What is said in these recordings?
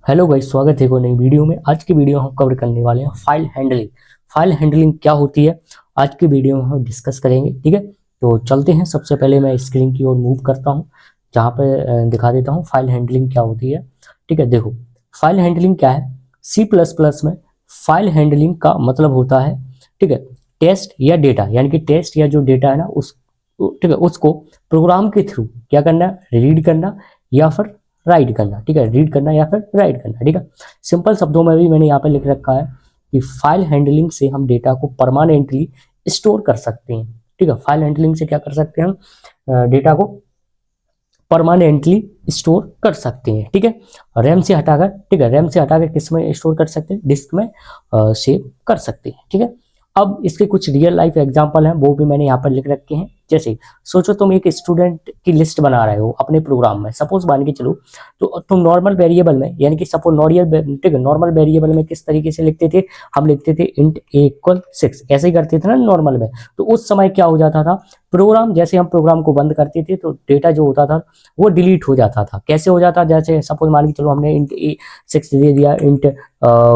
Hello guys, स्वागत है एक और नई वीडियो में। आज की वीडियो हम कवर करने वाले हैं फाइल हैंडलिंग। फाइल हैंडलिंग क्या होती है आज की वीडियो में हम डिस्कस करेंगे। ठीक है, तो चलते हैं। सबसे पहले मैं स्क्रीन की ओर मूव करता हूं, जहां पे दिखा देता हूं फाइल हैंडलिंग क्या होती है। ठीक है, देखो फाइल हैंडलिंग क्या है। सी प्लस प्लस में फाइल हैंडलिंग का मतलब होता है, ठीक है, टेस्ट या डेटा, यानी कि टेस्ट या जो डेटा है ना उस, ठीक है, उसको प्रोग्राम के थ्रू क्या करना, रीड करना या फिर राइट करना। ठीक है, रीड करना या फिर राइट करना। ठीक है, सिंपल शब्दों में भी मैंने यहाँ पे लिख रखा है कि फाइल हैंडलिंग से हम डेटा को परमानेंटली स्टोर कर सकते हैं। ठीक है, फाइल हैंडलिंग से क्या कर सकते हैं हम, डेटा को परमानेंटली स्टोर कर सकते हैं। ठीक है, रैम से हटाकर, ठीक है, रैम से हटाकर किस में स्टोर कर सकते हैं, डिस्क में सेव कर सकते हैं। ठीक है, अब इसके कुछ रियल लाइफ एग्जांपल हैं, वो भी मैंने यहाँ पर लिख रखे हैं। जैसे सोचो तुम एक स्टूडेंट की लिस्ट बना रहे हो अपने प्रोग्राम में, सपोज मान के चलो, तो तुम नॉर्मल वेरिएबल में, यानी कि सपोज ठीक है, नॉर्मल वेरिएबल में किस तरीके से लिखते थे, हम लिखते थे इंट a इक्वल 6, ऐसे ही करते थे ना नॉर्मल में। तो उस समय क्या हो जाता था, प्रोग्राम जैसे हम प्रोग्राम को बंद करते थे तो डेटा जो होता था वो डिलीट हो जाता था। कैसे हो जाता, जैसे सपोज मान के चलो हमने इंट a 6 दे दिया, इंट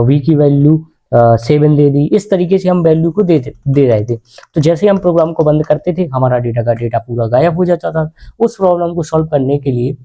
v की वैल्यू 7 दे दी, इस तरीके से हम वैल्यू को दे रहे थे। तो जैसे हम प्रोग्राम को बंद करते थे हमारा डेटा पूरा गायब हो जाता था। उस प्रॉब्लम को सॉल्व करने के लिए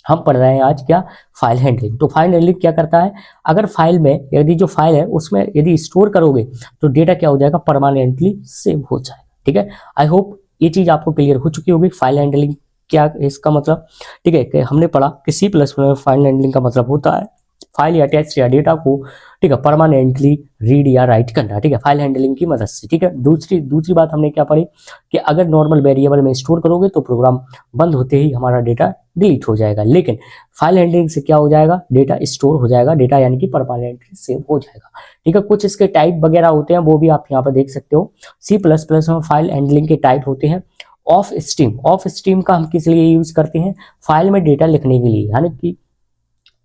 हम पढ़ रहे हैं आज क्या, फाइल हैंडलिंग। तो फाइल हैंडलिंग क्या करता है, अगर फाइल में यदि जो फाइल है उसमें यदि स्टोर करोगे तो डेटा क्या हो जाएगा, परमानेंटली सेव हो जाएगा। ठीक है, आई होप ये चीज आपको क्लियर हो चुकी होगी। फाइल हैंडलिंग क्या है इसका मतलब, ठीक है, कि हमने पढ़ा कि सी प्लस में फाइल हैंडलिंग का मतलब होता है फाइल या टेक्स्ट या डेटा को, ठीक है, परमानेंटली रीड या राइट करना। ठीक है, फाइल हैंडलिंग की मदद से। ठीक है, दूसरी बात हमने क्या पढ़ी कि अगर नॉर्मल वेरिएबल में स्टोर करोगे तो प्रोग्राम बंद होते ही हमारा डेटा डिलीट हो जाएगा, लेकिन फाइल हैंडलिंग से क्या हो जाएगा, डेटा स्टोर हो जाएगा, डेटा यानी कि परमानेंटली सेव हो जाएगा। ठीक है, कुछ इसके टाइप वगैरह होते हैं, वो भी आप यहाँ पर देख सकते हो। सी प्लस प्लस में फाइल हैंडलिंग के टाइप होते हैं। ऑफ स्ट्रीम, ऑफ स्ट्रीम का हम किस लिए यूज करते हैं, फाइल में डेटा लिखने के लिए, यानी कि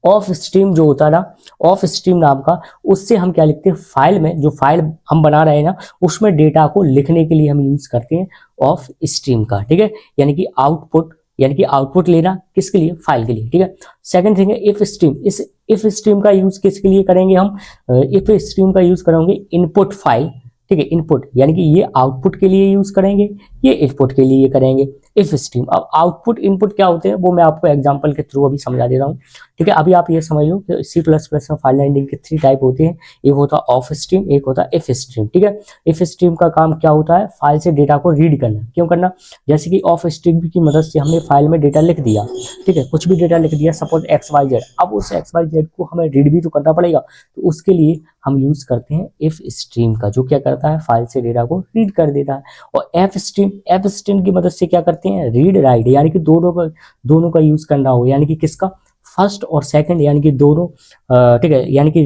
ऑफ स्ट्रीम जो होता है ना, ऑफ स्ट्रीम नाम का, उससे हम क्या लिखते हैं, फाइल में जो फाइल हम बना रहे हैं ना उसमें डेटा को लिखने के लिए हम यूज करते हैं ऑफ स्ट्रीम का। ठीक है, यानी कि आउटपुट, यानी कि आउटपुट लेना किसके लिए, फाइल के लिए। ठीक है, सेकंड थिंग है इफ स्ट्रीम। इस इफ स्ट्रीम का यूज किसके लिए करेंगे हम, इफ स्ट्रीम का यूज करेंगे इनपुट फाइल। ठीक है, इनपुट यानी कि ये आउटपुट के लिए यूज करेंगे, ये इनपुट के लिए करेंगे इफ स्ट्रीम। अब आउटपुट इनपुट क्या होते हैं वो मैं आपको एग्जांपल के थ्रू अभी समझा दे रहा हूँ। ठीक है, अभी आप ये समझ लो कि सी प्लस प्लस में फाइल हैंडलिंग के 3 टाइप होते हैं। एक होता है ऑफ स्ट्रीम, एक होता है इफ स्ट्रीम। ठीक है, इफ स्ट्रीम का काम क्या होता है, फाइल से डेटा को रीड करना। क्यों करना, जैसे कि ऑफ स्ट्रीम की मदद से हमने फाइल में डेटा लिख दिया, ठीक है, कुछ भी डेटा लिख दिया, सपोज XYZ। अब उस XYZ को हमें रीड भी तो करना पड़ेगा, तो उसके लिए हम यूज करते हैं इफ स्ट्रीम का, जो क्या करता है, फाइल से डेटा को रीड कर देता है। और एफ स्ट्रीम की मदद से क्या करते हैं, रीड राइट, यानी कि दोनों का यूज करना हो, यानी कि किसका, फर्स्ट और सेकंड, यानी कि दोनों। ठीक है, यानी कि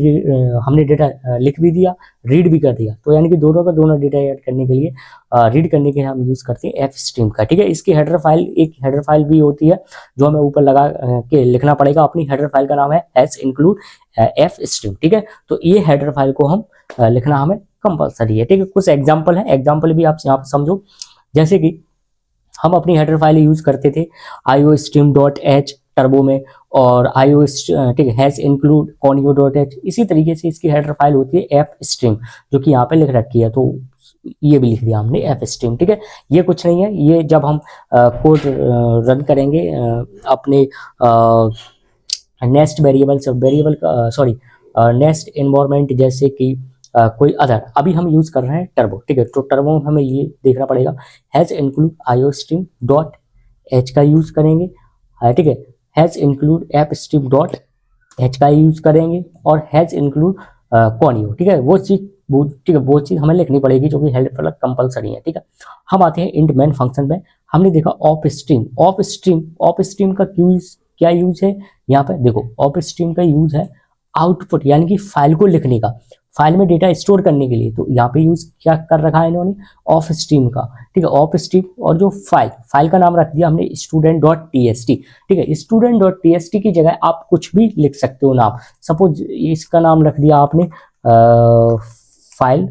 हमने डेटा लिख भी दिया, रीड भी कर दिया, तो यानी कि दोनों का दोनों डेटा ऐड करने के लिए, रीड करने के लिए हम यूज करते हैं एफ स्ट्रीम का। ठीक है, इसकी हेडर फाइल, एक हेडर फाइल भी होती है जो हमें ऊपर लगा के लिखना पड़ेगा। अपनी हेडर फाइल का नाम है एस इंक्लूड एफ स्ट्रीम। ठीक है, तो ये हेडर फाइल को हम लिखना हमें कंपलसरी है। ठीक है, कुछ एग्जाम्पल है, एग्जाम्पल भी आप यहाँ पर समझो। जैसे कि हम अपनी हेडर फाइल यूज करते थे iostream.h टर्बो में, और ठीक है, हैज इंक्लूड conio.h। इसी तरीके से इसकी हेडर फाइल होती है एफ स्ट्रीम, जो कि यहाँ पे लिख रखी है, तो ये भी लिख दिया हमने एफ स्ट्रीम। ठीक है, ये कुछ नहीं है, ये जब हम कोड रन करेंगे अपने नेक्स्ट वेरिएबल का, सॉरी, नेक्स्ट एनवायरमेंट, जैसे कि कोई अदर, अभी हम यूज कर रहे हैं टर्बो। ठीक है, तो टर्बो में हमें ये देखना पड़ेगा, हैज इंक्लूड iostream.h का यूज करेंगे। ठीक है, हैज इंक्लूड appstream.h का यूज करेंगे, और हैज इंक्लूड conio। ठीक है, वो चीज, ठीक है, वो चीज हमें लिखनी पड़ेगी, जो कि हेल्पफुल कंपलसरी है। ठीक है, हम आते हैं इंट मेन फंक्शन में। हमने देखा ऑफ स्ट्रीम का क्या यूज है, यहाँ पे देखो ऑफ स्ट्रीम का यूज है आउटपुट, यानी कि फाइल को लिखने का, फाइल में डेटा स्टोर करने के लिए। तो यहाँ पे यूज क्या कर रखा है इन्होंने, ऑफ स्ट्रीम का। ठीक है, ऑफ स्ट्रीम, और जो फाइल का नाम रख दिया हमने student.txt। ठीक है, student.txt की जगह आप कुछ भी लिख सकते हो नाम, सपोज इसका नाम रख दिया आपने फाइल,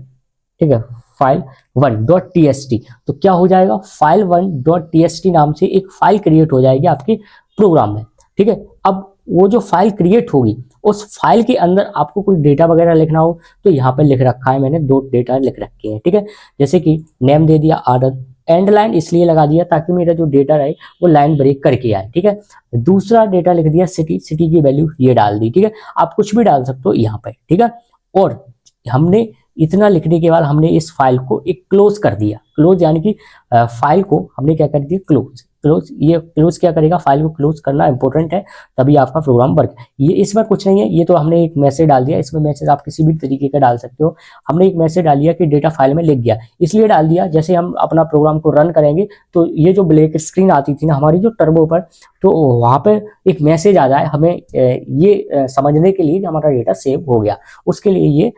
ठीक है, file1.txt। तो क्या हो जाएगा, file1.txt नाम से एक फाइल क्रिएट हो जाएगी आपके प्रोग्राम में। ठीक है, अब वो जो फाइल क्रिएट होगी उस फाइल के अंदर आपको कोई डेटा वगैरह लिखना हो तो यहाँ पे लिख रखा है मैंने, 2 डेटा लिख रखे हैं, ठीक है। जैसे कि नेम दे दिया आदत, एंड लाइन इसलिए लगा दिया ताकि मेरा जो डेटा रहे वो लाइन ब्रेक करके आए, ठीक है। दूसरा डेटा लिख दिया सिटी, सिटी की वैल्यू ये डाल दी, ठीक है। आप कुछ भी डाल सकते हो यहाँ पे, ठीक है। और हमने इतना लिखने के बाद हमने इस फाइल को एक क्लोज कर दिया। क्लोज यानी कि फाइल को हमने क्या कर दिया, क्लोज। क्लोज, ये क्लोज क्या करेगा, फाइल को क्लोज करना इंपॉर्टेंट है, तभी आपका प्रोग्राम वर्क। ये इसमें कुछ नहीं है, ये तो हमने एक मैसेज डाल दिया। इसमें मैसेज आप किसी भी तरीके का डाल सकते हो। हमने एक मैसेज डाल दिया कि डेटा फाइल में लिख गया, इसलिए डाल दिया जैसे हम अपना प्रोग्राम को रन करेंगे तो ये जो ब्लैक स्क्रीन आती थी ना हमारी जो टर्बो पर, तो वहां पे एक मैसेज आ जाए हमें ये समझने के लिए कि हमारा डेटा सेव हो गया, उसके लिए ये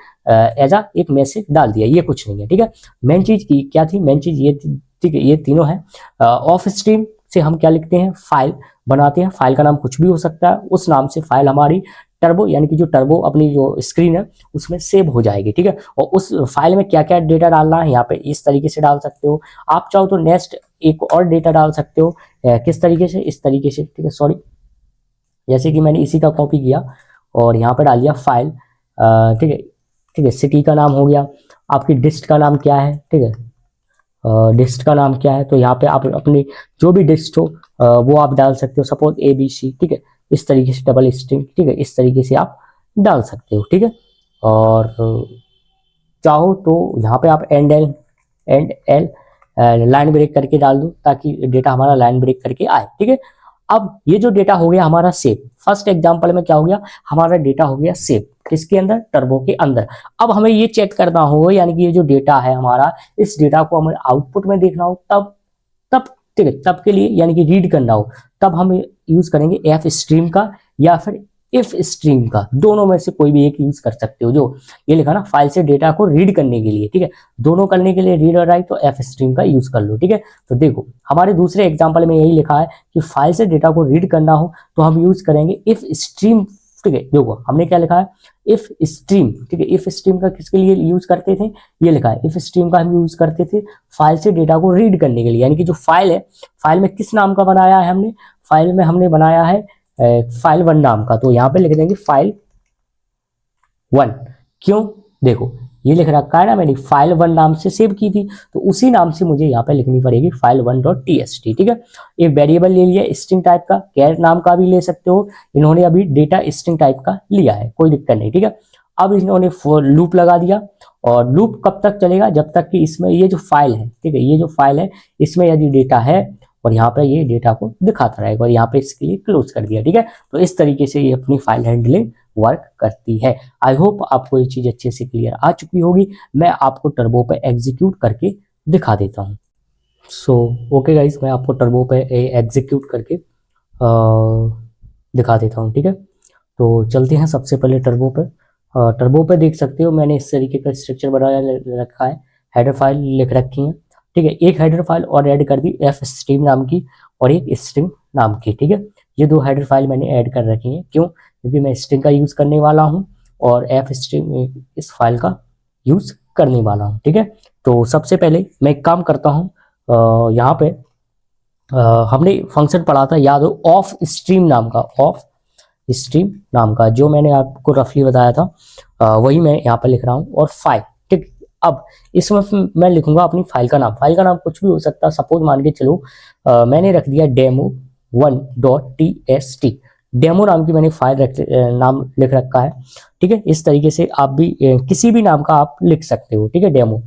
एज आ एक मैसेज डाल दिया। ये कुछ नहीं है, ठीक है। मेन चीज की क्या थी, मेन चीज ये थी, ठीक है। ये तीनों है। ऑफ स्ट्रीम से हम क्या लिखते हैं, फाइल बनाते हैं। फाइल का नाम कुछ भी हो सकता है, उस नाम से फाइल हमारी टर्बो यानी कि जो टर्बो अपनी जो स्क्रीन है उसमें सेव हो जाएगी, ठीक है। और उस फाइल में क्या क्या डेटा डालना है यहाँ पे इस तरीके से डाल सकते हो। आप चाहो तो नेक्स्ट एक और डेटा डाल सकते हो, किस तरीके से, इस तरीके से, ठीक है। सॉरी, जैसे कि मैंने इसी का कॉपी किया और यहाँ पे डाल दिया फाइल, ठीक है, ठीक है। सिटी का नाम हो गया, आपकी डिस्ट का नाम क्या है, ठीक है, डिस्ट का नाम क्या है, तो यहाँ पे आप अपनी जो भी डिस्ट हो वो आप डाल सकते हो। सपोज ABC, ठीक है, इस तरीके से डबल स्ट्रिंग, ठीक है, इस तरीके से आप डाल सकते हो, ठीक है। और चाहो तो यहाँ पे आप एंड एल लाइन ब्रेक करके डाल दो ताकि डेटा हमारा लाइन ब्रेक करके आए, ठीक है। अब ये जो डेटा हो गया हमारा सेव, फर्स्ट एग्जांपल में क्या हो गया, हमारा डेटा हो गया सेव किसके अंदर, टर्बो के अंदर। अब हमें ये चेक करना हो यानी कि ये जो डेटा है हमारा, इस डेटा को हमें आउटपुट में देखना हो तब तब ठीक है, तब के लिए यानी कि रीड करना हो तब हम यूज करेंगे एफ स्ट्रीम का या फिर इफ स्ट्रीम का, दोनों में से कोई भी एक यूज कर सकते हो। जो ये लिखा ना फाइल से डेटा को रीड करने के लिए, ठीक है, दोनों करने के लिए रीड और राइट, तो एफ स्ट्रीम का यूज कर लो, ठीक है। तो देखो हमारे दूसरे एग्जांपल में यही लिखा है कि फाइल से डेटा को रीड करना हो तो हम यूज करेंगे इफ स्ट्रीम, ठीक है। देखो हमने क्या लिखा है, इफ स्ट्रीम, ठीक है। इफ स्ट्रीम का किसके लिए यूज करते थे, ये लिखा है इफ स्ट्रीम का हम यूज करते थे फाइल से डेटा को रीड करने के लिए, यानी कि जो फाइल है, फाइल में किस नाम का बनाया है हमने, फाइल में हमने बनाया है फाइल 1 नाम का, तो यहाँ पे लिख देंगे फाइल 1। क्यों, देखो ये लिख रखा है ना मैंने फाइल 1 नाम से सेव की थी, तो उसी नाम से मुझे यहाँ पे लिखनी पड़ेगी फाइल 1.txt, ठीक है। एक वेरिएबल ले लिया स्ट्रिंग टाइप का, कैर नाम का भी ले सकते हो, इन्होंने अभी डेटा स्ट्रिंग टाइप का लिया है, कोई दिक्कत नहीं, ठीक है। अब इन्होंने लूप लगा दिया, और लूप कब तक चलेगा, जब तक कि इसमें ये जो फाइल है, ठीक है, ये जो फाइल है इसमें यदि डेटा है और यहाँ पे ये डेटा को दिखाता रहेगा, और यहाँ पे इसके लिए क्लोज कर दिया, ठीक है। तो इस तरीके से ये अपनी फाइल हैंडलिंग वर्क करती है। आई होप आपको ये चीज अच्छे से क्लियर आ चुकी होगी। मैं आपको टर्बो पे एग्जीक्यूट करके दिखा देता हूँ। सो ओके गाइस, मैं आपको टर्बो पे एग्जीक्यूट करके दिखा देता हूँ, ठीक है। तो चलते हैं सबसे पहले टर्बो पे। टर्बो पे देख सकते हो मैंने इस तरीके का स्ट्रक्चर बनाया रखा है, हेडर फाइल लिख रखी है, ठीक है। एक हेडर फाइल और ऐड कर दी एफ स्ट्रीम नाम की और एक स्ट्रिंग नाम की, ठीक है। ये 2 हेडर फाइल मैंने ऐड कर रखी है, क्यों, क्योंकि मैं स्ट्रिंग का यूज करने वाला हूँ और एफ स्ट्रिंग इस फाइल का यूज करने वाला हूँ, ठीक है। तो सबसे पहले मैं एक काम करता हूँ, यहाँ पे हमने फंक्शन पढ़ा था याद हो, ऑफ स्ट्रीम नाम का, ऑफ स्ट्रीम नाम का जो मैंने आपको रफली बताया था, वही मैं यहाँ पे लिख रहा हूँ। और फाइल, ठीक। अब इसमें मैं लिखूंगा अपनी फाइल का नाम, फाइल का नाम कुछ भी हो सकता है। सपोज मान के चलो मैंने रख दिया demo1.txt, डेमो नाम की मैंने फाइल नाम लिख रखा है, ठीक है। इस तरीके से आप भी किसी भी नाम का आप लिख सकते हो, ठीक है, डेमो।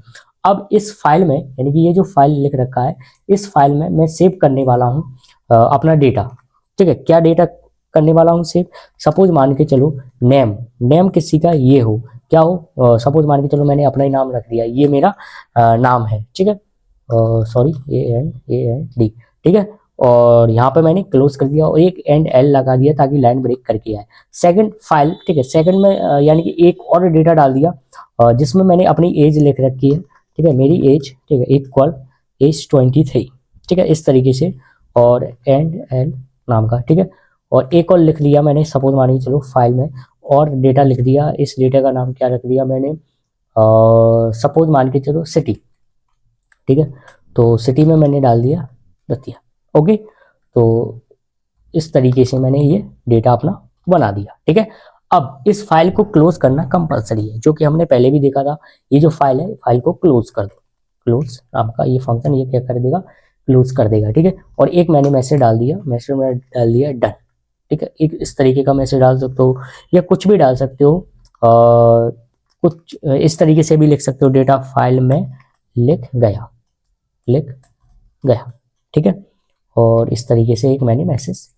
अब इस फाइल में यानी कि ये जो फाइल लिख रखा है, इस फाइल में मैं सेव करने वाला हूँ अपना डेटा, ठीक है। क्या डेटा करने वाला हूँ सेव, सपोज मान के चलो नेम, नेम किसी का ये हो, क्या हो, सपोज मान के चलो मैंने अपना ही नाम रख दिया, ये मेरा नाम है, ठीक है, सॉरी AND, ठीक है। और यहाँ पे मैंने क्लोज कर दिया और एक एंड एल लगा दिया ताकि लाइन ब्रेक करके आए। सेकंड फाइल, ठीक है, सेकंड में यानी कि एक और डेटा डाल दिया जिसमें मैंने अपनी एज लिख रखी है, ठीक है, मेरी एज, ठीक है, इक्वल एज 23, ठीक है, इस तरीके से, और एंड एल नाम का, ठीक है। और एक और लिख लिया मैंने, सपोज मान के चलो फाइल में और डेटा लिख दिया, इस डेटा का नाम क्या रख दिया मैंने, सपोज मान के चलो सिटी, ठीक है। तो सिटी में मैंने डाल दिया दतिया, ओके। तो इस तरीके से मैंने ये डेटा अपना बना दिया, ठीक है। अब इस फाइल को क्लोज करना कंपलसरी है, जो कि हमने पहले भी देखा था। ये जो फाइल है, फाइल को क्लोज कर दो। क्लोज आपका ये फंक्शन ये क्या कर देगा, क्लोज कर देगा, ठीक है। और एक मैंने मैसेज डाल दिया, मैसेज में डाल दिया डन, ठीक है। एक इस तरीके का मैसेज डाल सकते हो या कुछ भी डाल सकते हो। कुछ इस तरीके से भी लिख सकते हो, डेटा फाइल में लिख गया, लिख गया, ठीक है। और इस तरीके से एक मैंने मैसेज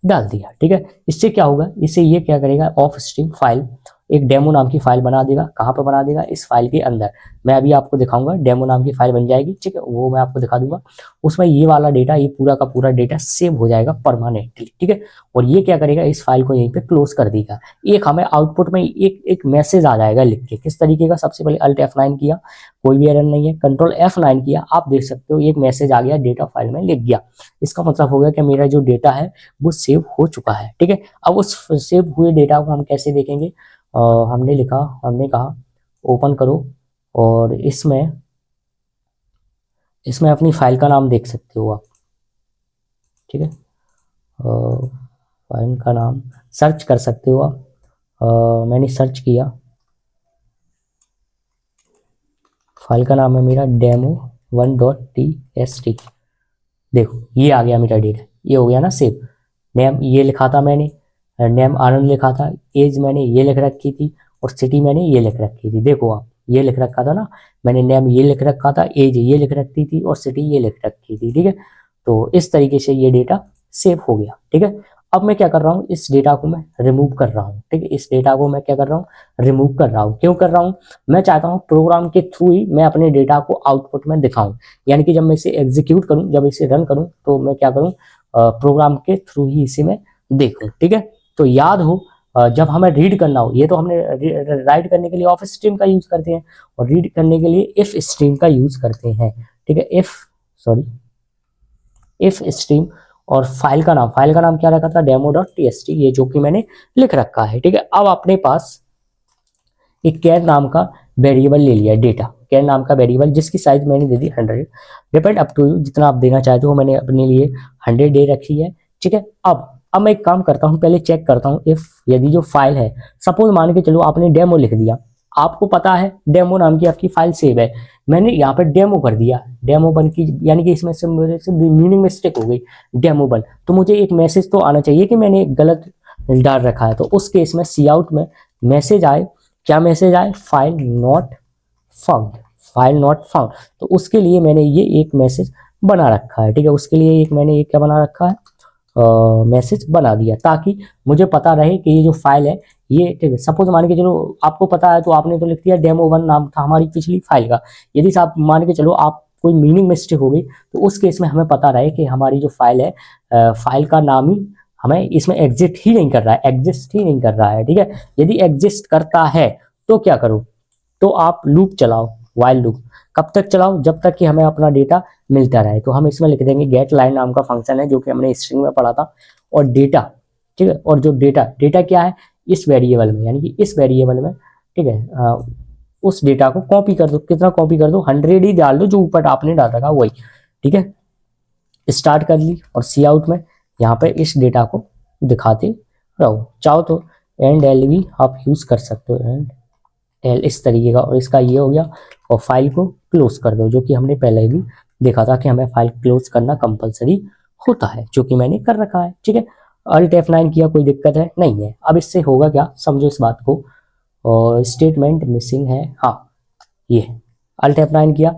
डाल दिया, ठीक है। इससे क्या होगा, इससे ये क्या करेगा, ऑफ स्ट्रीम फाइल एक डेमो नाम की फाइल बना देगा। कहाँ पर बना देगा, इस फाइल के अंदर। मैं अभी आपको दिखाऊंगा, डेमो नाम की फाइल बन जाएगी, ठीक है, वो मैं आपको दिखा दूंगा। उसमें ये वाला डेटा, ये पूरा का पूरा डेटा सेव हो जाएगा परमानेंटली, ठीक है। और ये क्या करेगा, इस फाइल को यहीं पे क्लोज कर देगा। एक हमें आउटपुट में एक मैसेज आ जाएगा लिख के, किस तरीके का, सबसे पहले अल्ट F9 किया, कोई भी एरर नहीं है, कंट्रोल F9 किया, आप देख सकते हो एक मैसेज आ गया, डेटा फाइल में लिख गया। इसका मतलब हो गया कि मेरा जो डेटा है वो सेव हो चुका है, ठीक है। अब उस सेव हुए डेटा को हम कैसे देखेंगे, हमने कहा ओपन करो, और इसमें अपनी फाइल का नाम देख सकते हो आप, ठीक है। फाइल का नाम सर्च कर सकते हो आप। मैंने सर्च किया, फाइल का नाम है मेरा demo1.txt। देखो ये आ गया मेरा डेटा, ये हो गया ना सेव। नेम ये लिखा था मैंने, नेम आनंद लिखा था, एज मैंने ये लिख रखी थी, और सिटी मैंने ये लिख रखी थी। देखो आप, ये लिख रखा था ना, मैंने नेम ये लिख रखा था, एज ये लिख रखी थी, और सिटी ये लिख रखी थी, ठीक है। तो इस तरीके से ये डेटा सेव हो गया, ठीक है। अब मैं क्या कर रहा हूँ, इस डेटा को मैं रिमूव कर रहा हूँ, ठीक है। इस डेटा को मैं क्या कर रहा हूँ, रिमूव कर रहा हूँ। क्यों कर रहा हूँ, मैं चाहता हूँ प्रोग्राम के थ्रू ही मैं अपने डेटा को आउटपुट में दिखाऊं। यानी कि जब मैं इसे एग्जीक्यूट करूं, जब इसे रन करूं, तो मैं क्या करूं, प्रोग्राम के थ्रू ही इसे मैं देखूं, ठीक है। तो याद हो, जब हमें रीड करना हो, ये तो हमने राइट करने के लिए ऑफ स्ट्रीम का यूज करते हैं, और रीड करने के लिए इफ स्ट्रीम का यूज करते हैं, ठीक है। इफ स्ट्रीम, और फाइल का नाम क्या रखा था, demo.txt, ये जो कि मैंने लिख रखा है, ठीक है। अब अपने पास एक कैर नाम का वेरिएबल ले लिया, डेटा कैर नाम का वेरिएबल, जिसकी साइज मैंने दे दी 100। डिपेंड अप टू यू, जितना आप देना चाहते हो, मैंने अपने लिए 100 दे रखी है, ठीक है। अब मैं एक काम करता हूँ, पहले चेक करता हूँ इफ यदि जो फाइल है, सपोज मान के चलो आपने डेमो लिख दिया, आपको पता है डेमो नाम की आपकी फाइल सेव है, मैंने यहाँ पर डेमो कर दिया, डेमो बन की, यानी कि इसमें से मेरे से मीनिंग मिस्टेक हो गई, डेमो बन, तो मुझे एक मैसेज तो आना चाहिए कि मैंने गलत डाल रखा है। तो उस केस में सी आउट में मैसेज आए, क्या मैसेज आए, file not found, file not found. तो उसके लिए मैंने ये एक मैसेज बना रखा है, ठीक है। उसके लिए एक मैंने एक क्या बना रखा है, मैसेज बना दिया, ताकि मुझे पता रहे कि ये जो फाइल है ये, ठीक है। सपोज मान के चलो आपको पता है, तो आपने तो लिख दिया demo1 नाम था हमारी पिछली फाइल का। यदि आप मान के चलो आप कोई मीनिंग मिस्टेक हो गई, तो उस केस में हमें पता रहे कि हमारी जो फाइल है, फाइल का नाम ही हमें इसमें एग्जिस्ट ही नहीं कर रहा है, ठीक है। यदि एग्जिस्ट करता है तो क्या करो, तो आप लूप चलाओ, वाइल लूप। कब तक चलाओ, जब तक कि हमें अपना डेटा मिलता रहे। तो हम इसमें लिख देंगे गेट लाइन नाम का फंक्शन है, जो कि हमने स्ट्रिंग में पढ़ा था, और डेटा, ठीक है। और जो डेटा क्या है, इस वेरिएबल में, यानी कि इस वेरिएबल में, ठीक है, उस डेटा को कॉपी कर दो। कितना कॉपी कर दो, 100 ही डाल दो, जो ऊपर आपने डाल रखा वही, ठीक है। स्टार्ट कर ली, और सी आउट में यहाँ पे इस डेटा को दिखाते रहो। चाहो तो एंड एल भी आप यूज कर सकते हो, एंड एल इस तरीके का, और इसका ये हो गया। और फाइल को क्लोज कर दो, जो कि हमने पहले भी देखा था कि हमें फाइल क्लोज करना कंपलसरी होता है, जो कि मैंने कर रखा है, ठीक है। अल्ट F9 किया, कोई दिक्कत है नहीं है। अब इससे होगा क्या, समझो इस बात को, और स्टेटमेंट मिसिंग है, हाँ ये अल्ट F9 किया,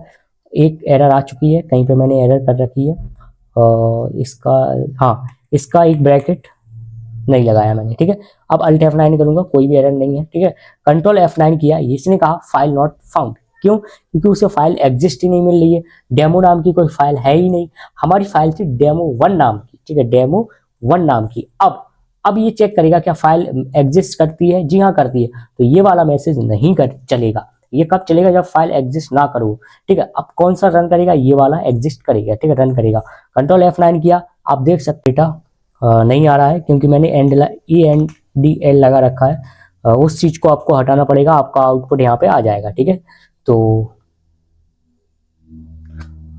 एक एरर आ चुकी है, कहीं पे मैंने एरर कर रखी है, और इसका, हाँ इसका एक ब्रैकेट नहीं लगाया मैंने, ठीक है। अब अल्ट F9 करूंगा, कोई भी एरर नहीं है, ठीक है। कंट्रोल F9 किया, इसने कहा फाइल नॉट फाउंड, क्यों, क्योंकि उसे फाइल एग्जिस्ट ही नहीं मिल रही है, डेमो नाम की कोई फाइल है ही नहीं, हमारी फाइल थी demo1 नाम की, ठीक है, demo1 नाम की। अब ये चेक करेगा क्या फाइल एग्जिस्ट करती है, जी हाँ करती है, तो ये वाला मैसेज नहीं चलेगा। ये कब चलेगा, जब फाइल एग्जिस्ट ना करो, ठीक है। अब कौन सा रन करेगा, ये वाला एग्जिस्ट करेगा, ठीक है, रन करेगा। कंट्रोल F9 किया, आप देख सकते डेटा नहीं आ रहा है, क्योंकि मैंने ENDL लगा रखा है। उस चीज को आपको हटाना पड़ेगा, आपका आउटपुट यहाँ पे आ जाएगा, ठीक है। तो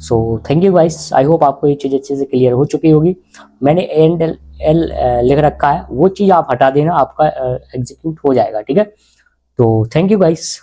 so thank you guys, I hope आपको ये चीज़ अच्छे से क्लियर हो चुकी होगी। मैंने एंड एल लिख रखा है, वो चीज़ आप हटा देना, आपका एग्जीक्यूट हो जाएगा, ठीक है। तो थैंक यू गाइस।